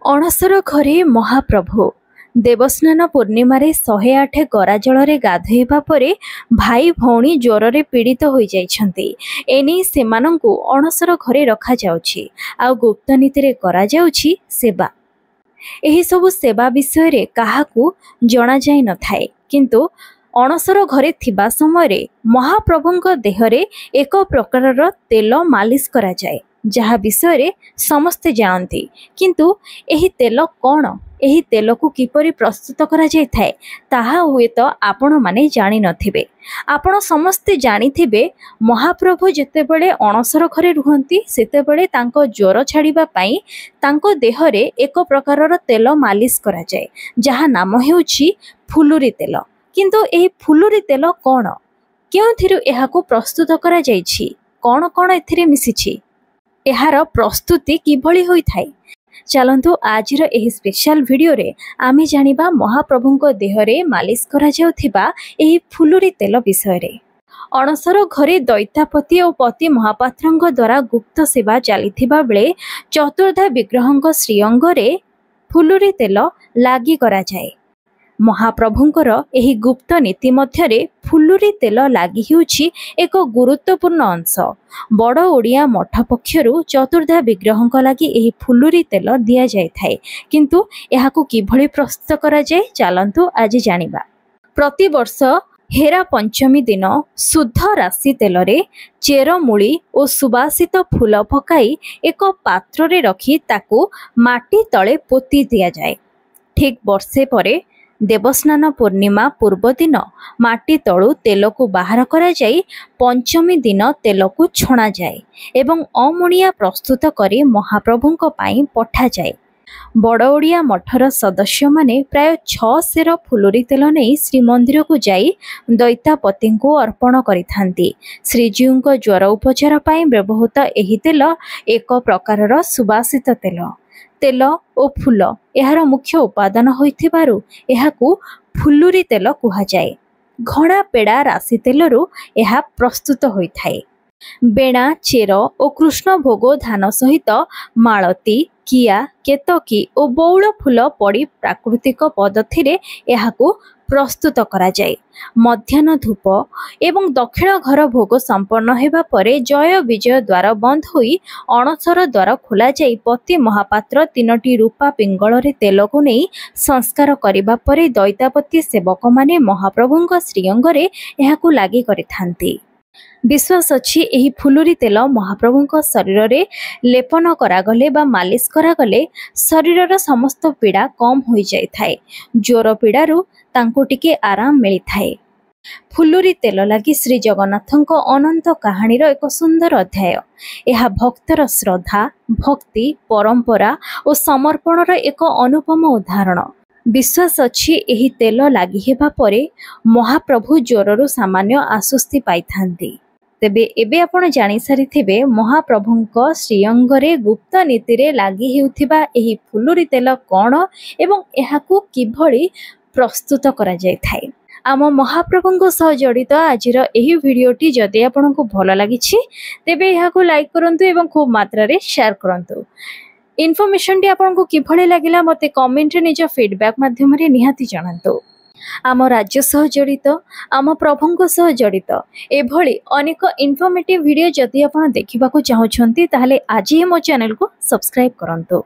अणसर घरे महाप्रभु देवस्नान पूर्णिमारे 108 गरा जल गाधोइबा परे भाई भौणी ज्वर पीड़ित हो जाइछन्ति। एने सेमानंकु अणसर घरे रखा जाउछि आ गुप्त नीति रे करा जाउछि सेवा। एही सबु सेवा विषय रे काहाकू जणा जाय न थाए, किंतु अणसर घरे थिबा समय महाप्रभुंक देहरे एक प्रकारर तेल मालिश करा जाए, जहा विषय रे समस्ते जानती। किंतु एही तेल कौन, एही तेल को किपरि प्रस्तुत करा जाय थाए ताहा हुए तो आपण माने जानि नथिबे। आपण समस्ते जानिथिबे महाप्रभु जेतेबेले अणसर घरे रुहंती सेतेबेले तांको ज्वर छाड़िबा पई तांको देहरे एक प्रकारर तेल मालिश करा जाय, जहा नाम हेउछि फुलुरी तेल। किंतु एही फुलुरी तेल कौन, केउथिरु एहाको प्रस्तुत करा जायछि, कौन कौन एथिरे मिसिछि, एहार प्रस्तुति किभଳି होइथाय। चलंतु आजिर एही स्पेशल वीडियो रे आमे जानिबा महाप्रभुंको देहरे मालिश करा जाउथिबा एही फुलुरी तेल विषय रे। अणसर घरे दैतापति और पति महापात्रंक द्वारा गुप्त सेवा चलिथिबा बेले चतुर्धा विग्रहंक श्रीअंगरे फुलुरी तेल लागि करा जाए। महाप्रभुंकर एही गुप्त नीति मध्यरे फुलुरी तेल लागि हेउछि एक गुरुत्वपूर्ण अंश। बड़ ओडिया मठ पक्षरु चतुर्धा विग्रहंक लागि एही फुलुरी तेल दिया जाय थाए, किंतु एहाकू किभଳି प्रस्तुत करा जाय चलंतु आज जानिबा। प्रति वर्ष हेरा पंचमी दिन शुद्ध राशि तेल रे चेरमूली और सुबासित फूल पकाई एक पात्र रे रखी ताकू माटी तळे पोती दिया जाए। ठीक वर्षे परे देवस्नान पूर्णिमा पूर्व दिन माटी तळु तेल को बाहर करा जाई पंचमी दिन तेल को छणा जाए एवं अमुणिया प्रस्तुत करी महाप्रभुंक पाई पठा जाए। बड़ ओडिया मठर सदस्य माने प्राय 6 सेर फुलुरी तेल नहीं श्रीमंदिर को जाई दैतापति को अर्पण करिथांती। श्रीजीउंक ज्वर उपचार पाई व्यवहृत एही तेल एक प्रकारर सुबासित तेल। तेल और फूल यार मुख्य उपादान होइथिबारु एहाकू फुलुरी तेल कुहा जाए। घणा पेड़ा राशि तेलरू यह प्रस्तुत होइथाए। बेणा चेर और कृष्ण भोग धान सहित मालती किया केतकी और बौल फूल पड़ी प्राकृतिक पद्धति एहाकू प्रस्तुत करा जाए। मध्याह्न धूप एवं दक्षिण घर भोग संपन्न हेबा परे जय विजय द्वार बंद होई अणसर द्वार खोला जाई पति महापात्र 3टी रूपा पिंगल रे तेल को नहीं संस्कार करिबा परे दैतापति सेवक माने महाप्रभुंक श्रीअंगरे एहाकू लागि करिथांती। विश्वास अछि एही फुलुरी तेल महाप्रभुंक शरीर रे लेपन करागले बा मालिश करागले शरीरर समस्त पीड़ा कम होई जाय थाए। ज्वर पीड़ारू तांको टिके आराम मिली थाए। फुलुरी तेल लागि श्री जगन्नाथंक अनंत कहानीर एक सुंदर अध्याय। यह भक्तर श्रद्धा भक्ति परंपरा और समर्पणर एक अनुपम उदाहरण। विश्वास अछि एही तेल लागि हेबा परे महाप्रभु ज्वररू सामान्य आश्वस्ति पाइथांती। तेबे एबे आपण जानि सारिथिबे महाप्रभुंक श्रीअंगरे गुप्त नीति रे लागि हेउथिबा एही फुलुरी तेल कोन एवं एहाकू किभଳି प्रस्तुत करा जाय थाए। आम महाप्रभुंक सह जड़ित आजिर एही वीडियोटी जदि आपनकु भल लागिछि तेबे एहाकू लाइक करंतु एवं खूब मात्रा रे शेयर करंतु। इनफॉरमेशन टी आपनकु किभଳି लागिला मते कमेंट रे निज फीडबैक माध्यम रे निहाती जणांतु। आम राज्य सह जड़ित आम प्रभुंक सह जड़ित एभଳି अनेक इनफॉर्मेटिव वीडियो जदि आपण देखिबाकू चाहुछंती ताहले आज ही मो चैनल को सब्सक्राइब करंतु।